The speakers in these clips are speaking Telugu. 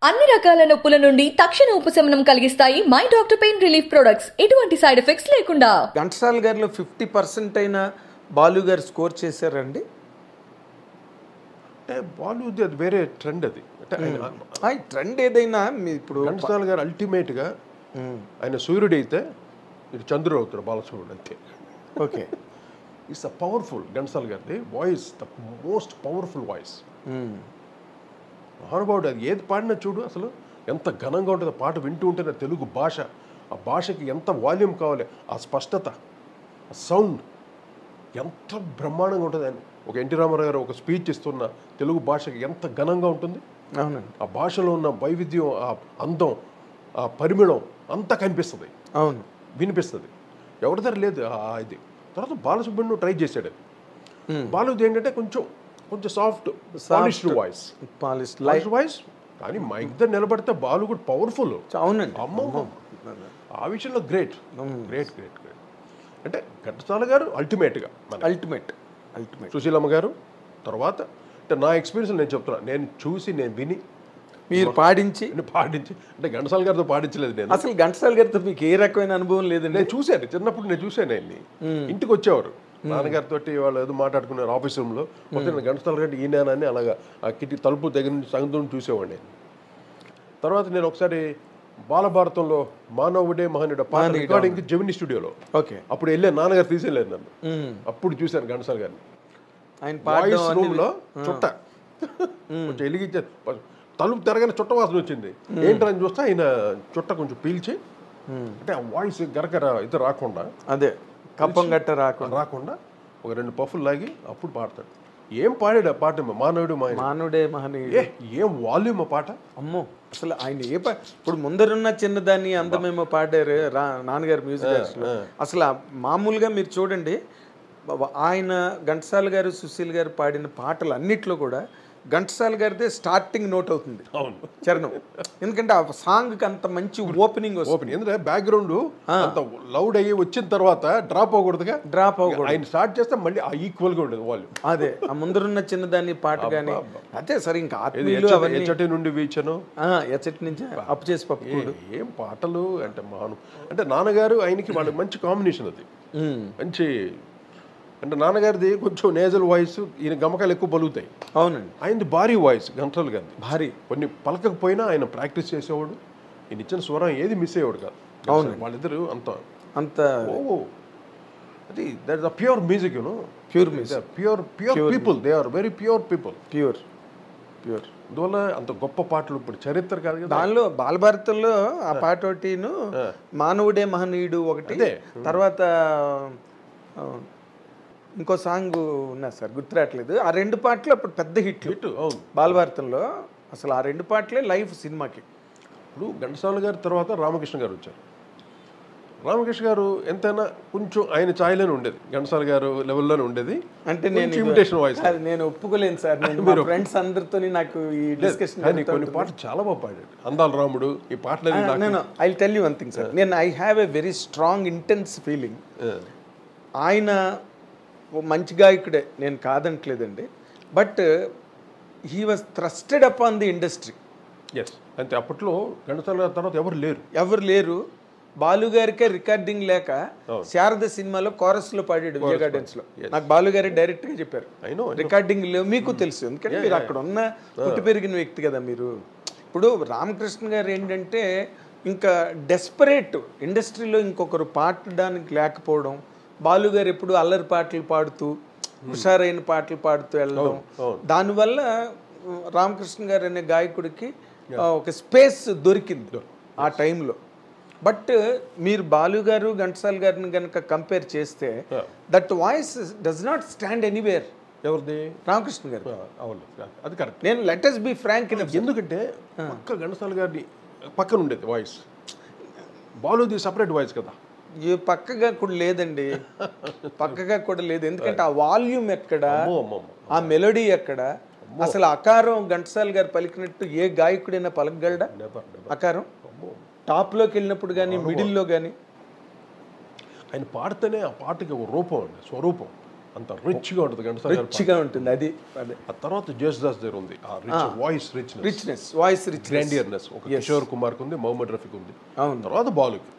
అన్ని రకాల నొప్పుల నుండి తక్షణ ఉపశమనం కలిగిస్తాయి my doctor pain relief products. ఎటువంటి సైడ్ ఎఫెక్ట్స్ లేకుండా. ఘంటసాల గారిలో 50% అయినా బాలు గారు స్కోర్ చేశారండి. అంటే బాలీవుడ్ అది వేరే ట్రెండ్. అది అంటే ట్రెండ్ ఏదైనా ఇప్పుడు ఘంటసాల గారు అల్టిమేట్గా ఆయన సూర్యుడు అయితే ఇటు చంద్రుడు అవుతారు బాలసుబ్రహ్మణ్యం అంతే. Okay, it's a powerful Ghantasala గారిది voice, the most powerful voice. మహానుభావుడు అది ఏది పాడినా చూడు అసలు ఎంత ఘనంగా ఉంటుంది. పాట వింటూ ఉంటేనే తెలుగు భాష, ఆ భాషకి ఎంత వాల్యూమ్ కావాలి, ఆ స్పష్టత, ఆ సౌండ్ ఎంత బ్రహ్మాండంగా ఉంటుంది. ఆయన ఒక ఎన్టీ రామారావు గారు ఒక స్పీచ్ ఇస్తున్న తెలుగు భాషకి ఎంత ఘనంగా ఉంటుంది. అవునండి, ఆ భాషలో ఉన్న వైవిధ్యం, ఆ అందం, ఆ పరిమళం అంతా కనిపిస్తుంది. అవును, వినిపిస్తుంది. ఎవరి దగ్గర లేదు ఇది. తర్వాత బాలసుబ్రహ్మణ్యం ట్రై చేశాడు. బాలుది ఏంటంటే కొంచెం సాఫ్ట్ పాలిష్డ్ వాయిస్, కానీ మా ఇద్దరు నిలబడితే బాలు కూడా పవర్ఫుల్. అవునండి, అమ్మమ్మ ఆ విషయంలో గ్రేట్. అంటే ఘంటసాల గారు అల్టిమేట్గా అల్టిమేట్ సుశీలమ్మ గారు. తర్వాత అంటే నా ఎక్స్పీరియన్స్ నేను చెప్తున్నా, నేను చూసి నేను విని మీరు పాడించి అంటే ఘంటసాల గారితో పాడించలేదు నేను. అసలు ఘంటసాల గారితో మీకు ఏ రకమైన అనుభవం లేదండి? నేను చూశాను, చిన్నప్పుడు నేను చూశాను ఆయన్ని. ఇంటికి వచ్చేవారు నాన్నగారితో, వాళ్ళు ఏదో మాట్లాడుకున్నారు ఆఫీస్ రూమ్లో. మొత్తం ఘంటసాల గారి ఈయనని అలాగా ఆ కిటి తలుపు దగ్గర నుంచి సంగతం చూసేవాడిని. తర్వాత నేను ఒకసారి బాలభారతంలో మానవుడే మహనీయుడు పాట రికార్డింగ్ జెమిని స్టూడియోలో, ఓకే, అప్పుడు వెళ్ళాను, నాన్నగారు తీసుకెళ్ళారు నన్ను. అప్పుడు చూశాను ఘంటసాల గారిని ఆయన వాయిస్ రూమ్లో. చుట్ట కొంచెం వెలిగించారు, తలుపు తిరగానే చుట్ట వాసన వచ్చింది. ఏంటని చూస్తే ఆయన చుట్ట కొంచెం పీల్చి, అంటే ఆ వాయిస్ గరగర ఇది రాకుండా, అదే కప్పం గట్ట రాకుండా ఒక 2 పఫ్ఫులు లాగి అప్పుడు పాడతాడు. ఏం పాడాడు ఆ పాట, మానవుడే మహనీయుడే. ఏం వాల్యూమ్ ఆ పాట. అమ్మో, అసలు ఆయన ఇప్పుడు ముందరున్న చిన్నదాన్ని అందమేమో పాడారు నాన్నగారు మ్యూజిక్. అసలు మామూలుగా మీరు చూడండి, ఆయన ఘంటసాల గారు సుశీల్ గారు పాడిన పాటలు అన్నిట్లో కూడా ఘంటసాల గారిదే స్టార్టింగ్ నోట్ అవుతుంది, చరణం. ఎందుకంటే ఆ సాంగ్కి అంత మంచి ఓపెనింగ్ వస్తుంది. ఎందుకంటే బ్యాక్గ్రౌండ్ అంత లౌడ్ అయ్యి వచ్చిన తర్వాత డ్రాప్ అవ్వకూడదు. ఆయన స్టార్ట్ చేస్తే మళ్ళీ ఆ ఈక్వల్ గా ఉండదు వాళ్ళు. అదే ఆ ముందరున్న చిన్నదాన్ని పాట కానీ అదే సరే. ఇంకా ఎచ్చటి నుండి వీచను, ఎచ్చటి నుంచి అప్పు చేసి పప్పు, ఏం పాటలు అంటే అంటే నాన్నగారు ఆయనకి వాళ్ళకి మంచి కాంబినేషన్. అది మంచి అంటే నాన్నగారిది కొంచెం నేజల్ వాయిస్, ఈయన గమకాలు ఎక్కువ పలుకుతాయి. అవునండి, ఆయనది భారీ వాయిస్ ఘంటసాల గారిది భారీ. కొన్ని పలకకపోయినా ఆయన ప్రాక్టీస్ చేసేవాడు. ఈయన ఇచ్చిన స్వరం ఏది మిస్ అయ్యేవాడు కాదు. అవును, వాళ్ళిద్దరు అంత అది that is the pure music, pure people. They are very pure people. Pure అందువల్ల అంత గొప్ప పాటలు ఇప్పుడు చరిత్ర కాదు కదా. దానిలో బాలభారతంలో ఆ పాట ఒకటిను, మానవుడే మహనీయుడు ఒకటి, తర్వాత ఇంకో సాంగ్ ఉన్నా సార్ గుర్తురాట్లేదు. ఆ 2 పాటలు అప్పుడు పెద్ద హిట్ బాలభారతంలో. అసలు ఆ 2 పాటలే లైఫ్ సినిమాకి. ఇప్పుడు ఘంటసాల గారి తర్వాత రామకృష్ణ గారు వచ్చారు. రామకృష్ణ గారు ఎంతైనా కొంచెం ఆయన ఛాయలోనే ఉండేది, ఘంటసాల గారు లెవెల్లోనే ఉండేది. అంటే నేను ఇమిటేషన్ వాయిస్ నేను ఒప్పుకోలేను సార్. మీరు ఫ్రెండ్స్ అందరితో నాకు ఈ డిస్కషన్, కొన్ని పాటలు చాలా బాగా పాడాడు. అందాల రాముడు ఈ పాటలు. I will tell you one thing sir, నేను I have a very strong intense feeling. ఆయన మంచి గాయకుడే, నేను కాదంటలేదండి. But he was thrusted up on the industry. అంటే అప్పట్లో ఘంటసాల తర్వాత ఎవరు లేరు. బాలుగారికే రికార్డింగ్ లేక శారద సినిమాలో కోరస్లో పాడాడు విజయ గార్డెన్స్లో. నాకు బాలుగారి డైరెక్ట్గా చెప్పారు, రికార్డింగ్ లేవు. మీకు తెలుసు, ఎందుకంటే మీరు అక్కడ ఉన్న పుట్టి పెరిగిన వ్యక్తి కదా మీరు. ఇప్పుడు రామకృష్ణ గారు ఏంటంటే ఇంకా డెస్పరేట్, ఇండస్ట్రీలో ఇంకొకరు పాడడానికి లేకపోవడం. బాలుగారు ఎప్పుడు అల్లరి పాటలు పాడుతూ, హుషారైన పాటలు పాడుతూ వెళ్ళడం. దానివల్ల రామకృష్ణ గారు అనే గాయకుడికి ఒక స్పేస్ దొరికింది ఆ టైంలో. బట్ మీరు బాలు గారు ఘంటసాల గారిని కనుక కంపేర్ చేస్తే that voice does not stand anywhere. ఎవరిది? రామకృష్ణ గారు. అవును, అది కరెక్ట్. నేను let us be frank enough. ఎందుకంటే పక్క ఘంటసాల గారిని పక్కన ఉండేది వాయిస్, బాలుది సపరేట్ వాయిస్ కదా. పక్కగా కూడా లేదండి, పక్కగా కూడా లేదు. ఎందుకంటే ఆ వాల్యూమ్ ఎక్కడ, ఆ మెలోడీ ఎక్కడ, అసలు అకారం ఘంటసాల గారు పలికినట్టు ఏ గాయకుడైనా పలకగలడా? అకారం టాప్లోకి వెళ్ళినప్పుడు కానీ మిడిల్లో కానీ ఆయన పాడితేనే ఆ పాటకి ఒక రూపం అండి, స్వరూపం. అంత రిచ్గా ఉంటుంది ఘంటసాల గారి పాట. రిచ్గా ఉంటుంది అది. ఆ తర్వాత జేసుదాస్ దగ్గర ఉంది ఆ rich voice richness, voice rich, grandeurness. ఒక కిషోర్ కుమార్కి ఉంది, మొహమ్మద్ రఫీకి ఉంది, అవును. తర్వాత బాలుకి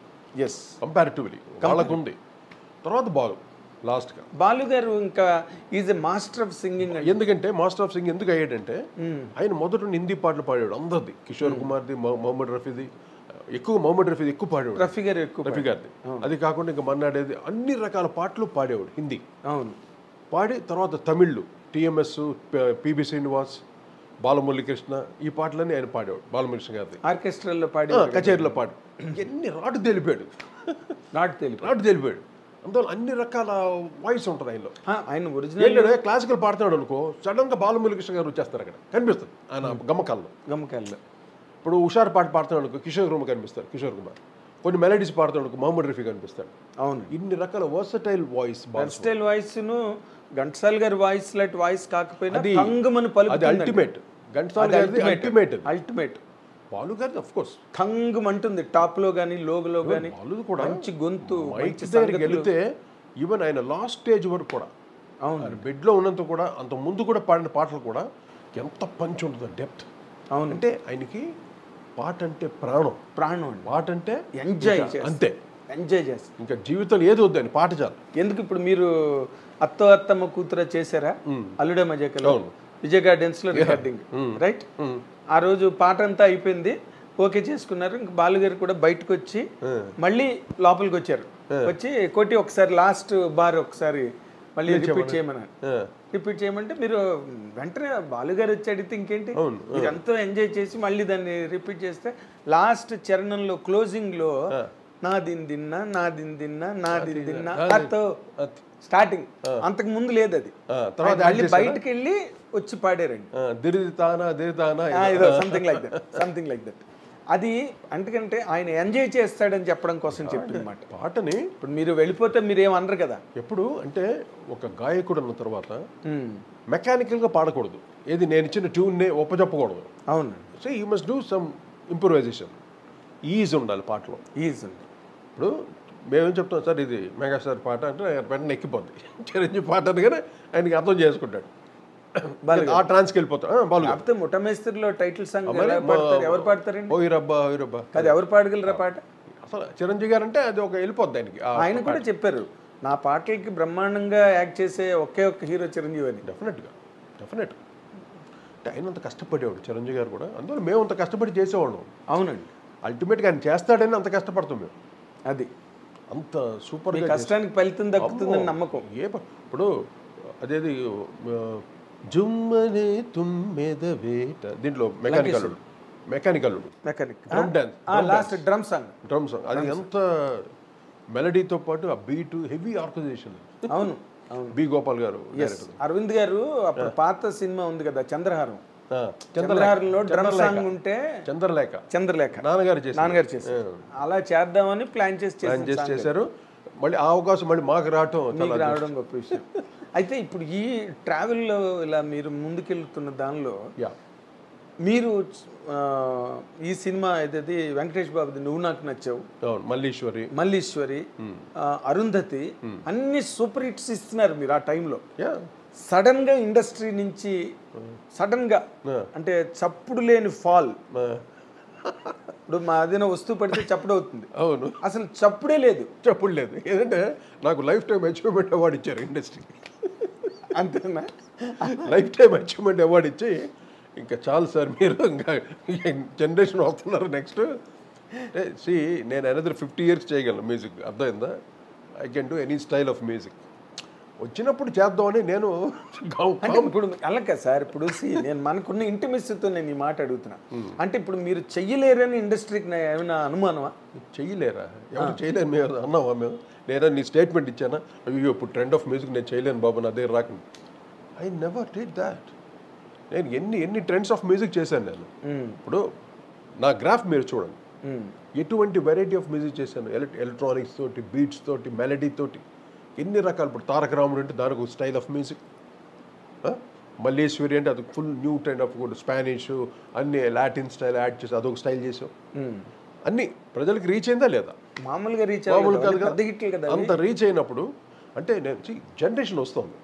ఎస్ కంపారిటివ్లీ వాళ్ళకు ఉంది, తర్వాత బాలు లాస్ట్గా. బాలు గారు ఇంకా is a master of singing. ఎందుకంటే మాస్టర్ ఆఫ్ సింగ్ ఎందుకు అయ్యాడంటే ఆయన మొదట హిందీ పాటలు పాడాడు అందరిది, కిషోర్ కుమార్ది, మొహమ్మద్ రఫీది, ఎక్కువ మొహమ్మద్ రఫీది ఎక్కువ పాడేవాడు, రఫీ గారు ఎక్కువ, రఫీ గారిది. అది కాకుండా ఇంకా మన్నాడేది అన్ని రకాల పాటలు పాడేవాడు హిందీ. అవును. పాడి తర్వాత తమిళ్లు టిఎంఎస్, పిబి శ్రీనివాస్, బాలమురళీకృష్ణ, ఈ పాటలన్నీ ఆయన పాడేవాడు. బాలమురళీకృష్ణ గారిది ఆర్కెస్ట్రాల్లో పాడి, కచేరీలో పాడు, ఎన్ని రాటు తెలిపాడు, రాటు తెలిపాడు. అందువల్ల అన్ని రకాల వాయిస్ ఉంటుంది ఆయనలో. ఆయన ఒరిజినల్ క్లాసికల్ పాడుతున్నాడు అనుకో, సడన్ గా బాలమురళీకృష్ణ గారు వచ్చేస్తారు, అక్కడ కనిపిస్తుంది ఆయన గమ్మకాల్లో. ఇప్పుడు హుషారు పాట పాడుతున్నాడు అనుకో, కిషోర్ కుమార్ కనిపిస్తారు, కిషోర్ కుమార్. కొన్ని మెలడీస్ పాడుతున్నాడు అనుకో, మొహమ్మద్ రఫీ కనిపిస్తాడు. అవును. ఇన్ని రకాల వర్సటైల్ వాయిస్, వర్సటైల్ వాయిస్ ను ఘంటసాల గారి వాయిస్ లాంటి వాయిస్ కాకపోయినా థంగమని పలుకుతుంది. అది అల్టిమేట్. ఘంటసాల గారిది అల్టిమేట్. బాలు గారిది ఆఫ్ కోర్స్ థంగమంటుంది, టాప్ లో గానీ లోగులో గానీ. బాలు కూడా మంచి గొంతు, మంచి దగ్గరికి వెళితే ఈవెన్ ఆయన లాస్ట్ స్టేజ్ వరకు కూడా, అవును, బెడ్ లో ఉన్నంత కూడా, అంత ముందు కూడా పాడిన పాటలు కూడా ఎంత పంచి ఉంటుంది, డెప్త్. అవును. అంటే ఆయనకి పాట అంటే ప్రాణం, పాట అంటే ఎంజాయ్, అంతే, ఎంజాయ్ చేస్తారు. ఇంకా జీవితంలో ఏది వద్దు అని పాట చాలు. ఎందుకు ఇప్పుడు మీరు అత్తమ్మ కూతుర చేశారా అల్లుడే మజాకలో, విజయ్ గార్డెన్స్ లో రికార్డింగ్, రైట్? ఆ రోజు పాట అంతా అయిపోయింది, ఓకే చేసుకున్నారు. ఇంకా బాలుగారు కూడా బయటకు వచ్చి మళ్ళీ లోపలికి వచ్చారు. వచ్చి కొట్టి ఒకసారి లాస్ట్ బార్ ఒకసారి మళ్ళీ రిపీట్ చేయమంటే మీరు వెంటనే బాలుగారు వచ్చి అడిగితే ఇంకేంటి, మీరు ఎంతో ఎంజాయ్ చేసి మళ్ళీ దాన్ని రిపీట్ చేస్తే లాస్ట్ చరణంలో క్లోజింగ్ లో నా దిన్ దిన్నా నా దిన్ దిన్నా నా దిన్ దిన్నా స్టార్టింగ్, అంతకు ముందు లేదు అది. తర్వాత మళ్ళీ బయటకు వెళ్ళి వచ్చి పాడారండి, సంథింగ్ లైక్ దట్. అది ఎందుకంటే ఆయన ఎంజాయ్ చేస్తాడని చెప్పడం కోసం చెప్పింది మాట పాటని. ఇప్పుడు మీరు వెళ్ళిపోతే మీరు ఏమనరు కదా. ఎప్పుడు అంటే ఒక గాయకుడు అన్న తర్వాత మెకానికల్ గా పాడకూడదు, ఏది నేను ఇచ్చిన ట్యూన్ నే ఒప్పజెప్పకూడదు. అవును. So you must do some improvisation, is ఉండాలి పాటలో, ఈజ్ ఉంది. ఇప్పుడు మేమేం చెప్తాం సార్, ఇది మెగాస్టార్ పాట అంటే వెంటనే ఎక్కిపోద్ది, చిరంజీవి పాట అనగానే ఆయనకి అర్థం చేసుకుంటాడు, ఆ ట్రాన్స్కి వెళ్ళిపోతాడు. బాగా ముఠమేస్త్రిలో టైటిల్ సాంగ్ ఎవరు పాడతారండి? ఓ రబ్బా ఓ రబ్బా, అది ఎవరు పాడగలరా పాట? అసలు చిరంజీవి గారు అంటే అది ఒక వెళ్ళిపోద్ది ఆయనకి. ఆయన కూడా చెప్పారు, నా పాటలకి బ్రహ్మాండంగా యాక్ట్ చేసే ఒకే ఒక్క హీరో చిరంజీవి అని. డెఫినెట్ అంటే ఆయన అంత కష్టపడేవాడు చిరంజీవి గారు కూడా, అందువల్ల మేము అంత కష్టపడి చేసేవాళ్ళం. అవునండి. అల్టిమేట్గా ఆయన చేస్తాడని అంత కష్టపడతాం మేము. అది అంత సూపర్ కష్టానికి ఫలితం దక్కుతుందని నమ్మకం. ఇప్పుడు అదేది జుమ్మనే తుమ్మెద వేట, దీంట్లో మెకానికల్ లాస్ట్ డ్రమ్ సాంగ్ అది ఎంత మెలడీతో పాటు ఆ బీట్, హెవీ ఆర్గనైజేషన్. అవును. బి గోపాల్ గారు, అరవింద్ గారు అప్పుడు పాత సినిమా ఉంది కదా చంద్రహారం, చంద్రహారంలో డ్రమ్ సాంగ్ ఉంటే చంద్రలేఖ నాన్నగారు చేశారు. అలా చేద్దామని ప్లాన్ చేశారు. మళ్ళీ ఆ అవకాశం మళ్ళీ మాకు రావడం గొప్ప విషయం. అయితే ఇప్పుడు ఈ ట్రావెల్లో ఇలా మీరు ముందుకెళ్తున్న దానిలో మీరు ఈ సినిమా ఏదైతే వెంకటేష్ బాబుది నువ్వు నాకు నచ్చావు, మల్లీశ్వరి, అరుంధతి అన్ని సూపర్ హిట్స్ ఇస్తున్నారు మీరు ఆ టైంలో. సడన్ గా ఇండస్ట్రీ నుంచి సడన్ గా అంటే చప్పుడు లేని ఫాల్. ఇప్పుడు మా అదేనా వస్తువు పడితే చప్పుడు అవుతుంది, అవును, అసలు చప్పుడు లేదు. ఏంటంటే నాకు లైఫ్ టైం అచీవ్మెంట్ అవార్డు ఇచ్చారు ఇండస్ట్రీకి, అంతేనా? లైఫ్ టైం అచీవ్మెంట్ అవార్డు ఇచ్చి ఇంకా చాలు సార్, మీరు ఇంకా జనరేషన్ వస్తున్నారు నెక్స్ట్. నేను అనదర్ 50 years చేయగలను మ్యూజిక్, అర్థమైందా? I can do any style of music. వచ్చినప్పుడు చేద్దామని నేను ఇప్పుడు అలాగే సార్. ఇప్పుడు నేను మనకున్న ఇంటిమెస్సీతో నేను ఈ మాట అడుగుతున్నా. అంటే ఇప్పుడు మీరు చెయ్యలేరని ఇండస్ట్రీకి ఏమైనా అనుమానమా? చెయ్యలేరా? ఎవరు చేయలేరు మేము అన్నావా? మేము నేనా నీ స్టేట్మెంట్ ఇచ్చానా, అయ్యో ఇప్పుడు ట్రెండ్ ఆఫ్ మ్యూజిక్ నేను చేయలేను బాబు, నా దగ్గర రాకండి. I never did that. నేను ఎన్ని ట్రెండ్స్ ఆఫ్ మ్యూజిక్ చేశాను నేను. ఇప్పుడు నా గ్రాఫ్ మీరు చూడండి, ఎటువంటి వెరైటీ ఆఫ్ మ్యూజిక్ చేశాను. ఎలక్ట్రానిక్స్ తోటి, బీట్స్ తోటి, మెలడీ తోటి, ఎన్ని రకాలు. ఇప్పుడు తారక రాముడు అంటే దానికి ఒక స్టైల్ ఆఫ్ మ్యూజిక్, మల్లేశ్వరి అంటే అది full new trend of Spanish, అన్ని లాటిన్ స్టైల్ యాడ్ చేసి అదొక స్టైల్ చేసాం. అన్ని ప్రజలకు రీచ్ అయిందా లేదా? మామూలుగా రీచ్ కాదు కదా. అంత రీచ్ అయినప్పుడు అంటే నేను జనరేషన్ వస్తుంది,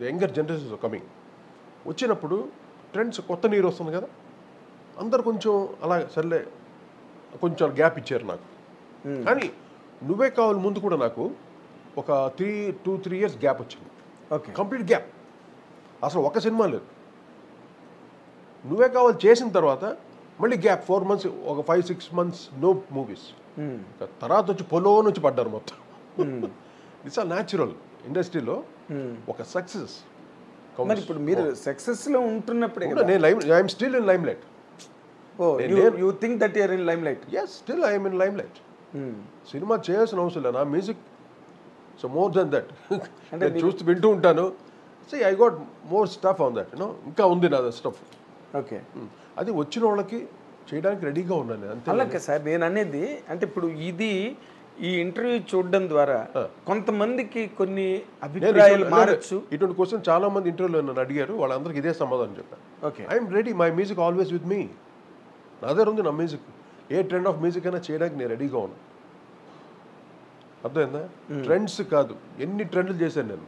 యంగర్ జనరేషన్ కమింగ్, వచ్చినప్పుడు ట్రెండ్స్ కొత్త నీరు వస్తుంది కదా, అందరు కొంచెం అలా సర్లే కొంచెం గ్యాప్ ఇచ్చారు నాకు. కానీ నువ్వే కావాలి ముందు కూడా నాకు ఒక 2-3 years గ్యాప్ వచ్చింది. ఓకే, కంప్లీట్ గ్యాప్, అసలు ఒక సినిమా లేదు. నువ్వే కావాలి చేసిన తర్వాత మళ్ళీ గ్యాప్ 4 months, ఒక 5-6 months నో మూవీస్. తర్వాత వచ్చి పొలో నుంచి పడ్డారు మొత్తం. ఇట్స్ ఆ న్యాచురల్ ఇండస్ట్రీలో ఒక సక్సెస్. మరి ఇప్పుడు మీరు సక్సెస్ లో ఉంటున్నప్పుడే I'm still in limelight. You think that you're in limelight? Yes, still I'm in limelight. Cinema చేయాల్సిన అవసరం లేదు, నా music so more then that. అంటే చూస్తూ వింటూ ఉంటాను. I got more stuff on that, ఇంకా ఉంది నా స్టఫ్. ఓకే, అది వచ్చిన వాళ్ళకి చేయడానికి రెడీగా ఉన్నాను అంతే. అలాగే సార్, నేను అనేది అంటే ఇప్పుడు ఇది ఈ ఇంటర్వ్యూ చూడడం ద్వారా కొంతమందికి కొన్ని అభిప్రాయాలు మారచ్చు. ఇటువంటి క్వశ్చన్ చాలా మంది ఇంటర్వ్యూలో నన్ను అడిగారు, వాళ్ళందరికీ ఇదే సమాధానం చెప్పాను. Okay, I'm ready, my music always with me. నా దగ్గర ఉంది నా మ్యూజిక్, ఏ ట్రెండ్ ఆఫ్ మ్యూజిక్ అయినా చేయడానికి నేను రెడీగా ఉన్నాను. అర్థమైందా? ట్రెండ్స్ కాదు, ఎన్ని ట్రెండ్లు చేశాను నేను.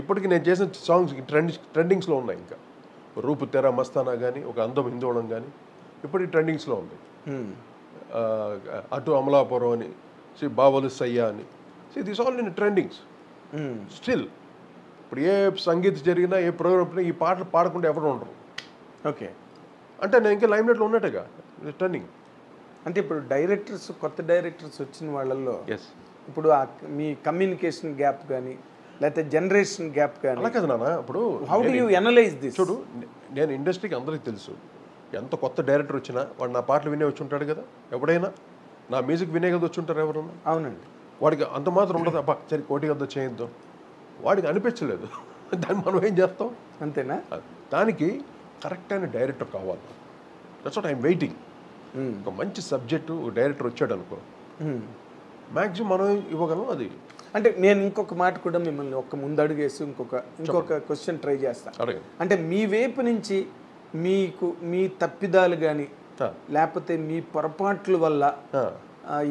ఇప్పటికి నేను చేసిన సాంగ్స్ ట్రెండింగ్స్లో ఉన్నాయి. ఇంకా రూపు తెర మస్తానా కానీ, ఒక అందం హిందోళం కానీ ఇప్పటికి ట్రెండింగ్స్లో ఉంది. అటు అమలాపురం అని, బావలు సయ్యా అని, this all in trendings still. ఇప్పుడు ఏ సంగీత జరిగినా, ఏ ప్రోగ్రామ్ ఈ పాటలు పాడకుండా ఎవరు ఉండరు. ఓకే, అంటే నేను ఇంకా లైమ్ లైట్లో ఉన్నట్టుగా ట్రెండింగ్. అంటే ఇప్పుడు డైరెక్టర్స్, కొత్త డైరెక్టర్స్ వచ్చిన వాళ్ళల్లో ఎస్, ఇప్పుడు మీ కమ్యూనికేషన్ గ్యాప్ కానీ లేకపోతే జనరేషన్ గ్యాప్ కానీ అలా కదా నాన్న. ఇప్పుడు how do you analyse this? చూడు, నేను ఇండస్ట్రీకి అందరికీ తెలుసు, ఎంత కొత్త డైరెక్టర్ వచ్చినా వాడు నా పాటలు వినే వచ్చి ఉంటాడు కదా. ఎవడైనా నా మ్యూజిక్ వినే కదా వచ్చి ఉంటారు ఎవరన్నా. అవునండి, వాడికి అంత మాత్రం ఉండదు, అబ్బా సరే కోటి కదా చేయిద్దాం, వాడికి అనిపించలేదు. దాన్ని మనం ఏం చేస్తాం? అంతేనా? దానికి కరెక్ట్ అయిన డైరెక్టర్ కావాలి. That's what I'm waiting. ఒక మంచి సబ్జెక్టు డైరెక్టర్ వచ్చాడు అనుకో, మ్యాక్సిమం మనం ఇవ్వగలం. అది అంటే నేను ఇంకొక మాట కూడా మిమ్మల్ని ఒక ముందడుగేసి ఇంకొక క్వశ్చన్ ట్రై చేస్తాను. అంటే మీ వైపు నుంచి మీకు మీ తప్పిదాలు కానీ లేకపోతే మీ పొరపాట్ల వల్ల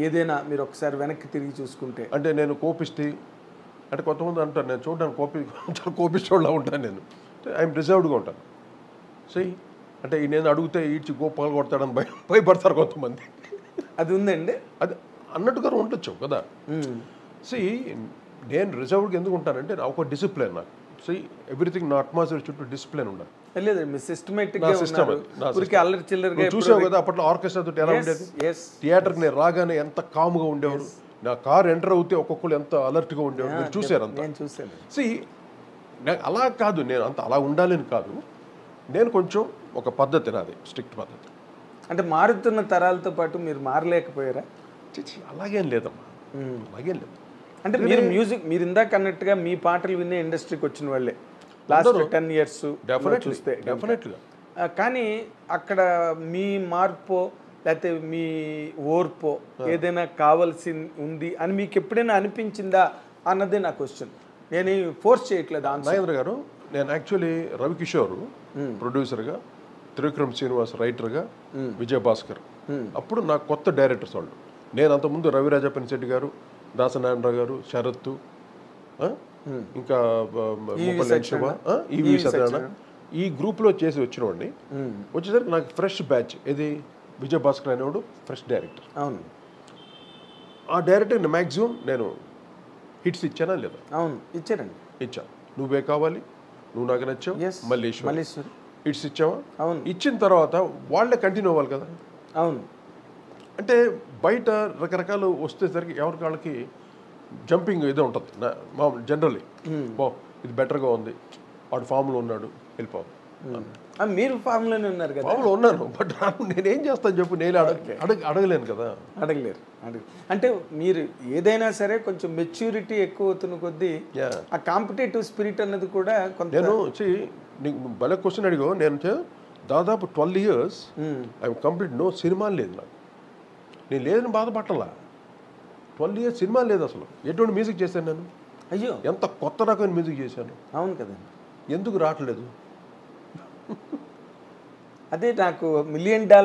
ఏదైనా మీరు ఒకసారి వెనక్కి తిరిగి చూసుకుంటే. అంటే నేను కోపిస్తే, అంటే కొంతమంది అంటారు నేను చూడడానికి చాలా కోపిస్తోళ్ళ ఉంటాను. నేను ఐఎమ్ రిజర్వ్డ్గా ఉంటాను. అంటే నేను అడిగితే ఈడ్చి గోపాలు కొడతాడని భయపడతారు కొంతమంది. అది ఉందండి, అది అన్నట్టుగా ఉండొచ్చు కదా. నేను రిజర్వ్డ్గా ఎందుకు ఉంటానంటే ఒక డిసిప్లిన్ నాకు. ఎవ్రీథింగ్ నా అట్మాస్ఫియర్ చుట్టూ డిసిప్లిన్ ఉండాలి. లేదు, మీ సిస్టమేటిక్ అల్లరి చిల్లరగా చూసావు కదా అప్పట్లో ఆర్కెస్ట్రా తోటి ఎలా ఉండేది. థియేటర్కి నేను రాగానే ఎంత కామ్గా ఉండేవారు, నా కార్ ఎంటర్ అవుతే ఒక్కొక్కరు ఎంత అలర్ట్గా ఉండేవారు. మీరు చూసారు అంత. అలా కాదు, నేను అంత అలా ఉండాలని కాదు. నేను కొంచెం ఒక పద్ధతి, నాది స్ట్రిక్ట్ పద్ధతి. అంటే మారుతున్న తరాలతో పాటు మీరు మారలేకపోయారా? అలాగేం లేదమ్మా, అలాగేం లేదు. అంటే మీరు మ్యూజిక్, మీరు ఇందాక అన్నట్టుగా మీ పాటలు వినే ఇండస్ట్రీకి వచ్చిన వాళ్ళే లాస్ట్ 10 years చూస్తే డెఫినెట్గా. కానీ అక్కడ మీ మార్పో లేకపోతే మీ ఓర్పో ఏదైనా కావాల్సి ఉంది అని మీకు ఎప్పుడైనా అనిపించిందా అన్నదే నా క్వశ్చన్. నేను ఫోర్స్ చేయట్లేదు. నాగేంద్ర గారు, నేను యాక్చువల్లీ రవికిషోర్ ప్రొడ్యూసర్గా, త్రివిక్రమ్ శ్రీనివాస్ రైటర్గా, విజయభాస్కర్ అప్పుడు నాకు కొత్త డైరెక్టర్స్ వాళ్ళు. నేను అంతకుముందు రవిరాజ పెనిశెట్టి గారు, దాసనారాయణరావు గారు, శరత్, ఇంకా ఈవి సత్యనారాయణ, ఈ గ్రూప్లో చేసి వచ్చినవాడిని. వచ్చేసరికి నాకు ఫ్రెష్ బ్యాచ్, ఇది విజయభాస్కర్ అనేవాడు ఫ్రెష్ డైరెక్టర్. అవును, ఆ డైరెక్టర్ మ్యాక్సిమం నేను హిట్స్ ఇచ్చానా లేదా? అవును, ఇచ్చారండి. ఇచ్చా. నువ్వే కావాలి, నువ్వు నాకు నచ్చావు, మల్లేశ్వరి హిట్స్ ఇచ్చావా? అవును. ఇచ్చిన తర్వాత వాళ్ళే కంటిన్యూ అవ్వాలి కదా. అవును. అంటే బయట రకరకాలు వస్తేసరికి ఎవరికి వాళ్ళకి జంపింగ్ ఏదో ఉంటుంది మామూలు జనరల్లీ. ఇది బెటర్గా ఉంది, వాడు ఫామ్లో ఉన్నాడు, వెళ్ళిపోవాలి. మీరు ఫామ్లోనే ఉన్నారు కదా? ఫామ్లో ఉన్నాను, బట్ నేనేం చేస్తాను చెప్పు, నేను అడగలేను కదా. అడగలేరు. అంటే మీరు ఏదైనా సరే కొంచెం మెచ్యూరిటీ ఎక్కువ అవుతున్న కొద్దీ ఆ కాంపిటేటివ్ స్పిరిట్ అన్నది కూడా కొంత. నేను నీకు భలే క్వశ్చన్ అడిగావు. నేను దాదాపు 12 years I complete no cinema లేదు నాకు. నేను లేదని బాధపడలా. 12 years సినిమా లేదు అసలు. ఎటువంటి మ్యూజిక్ చేశాను నేను? అయ్యో, ఎంత కొత్త రకమైన మ్యూజిక్ చేశాను. అవును కదండి. ఎందుకు రావట్లేదు? అదే నాకు $1 million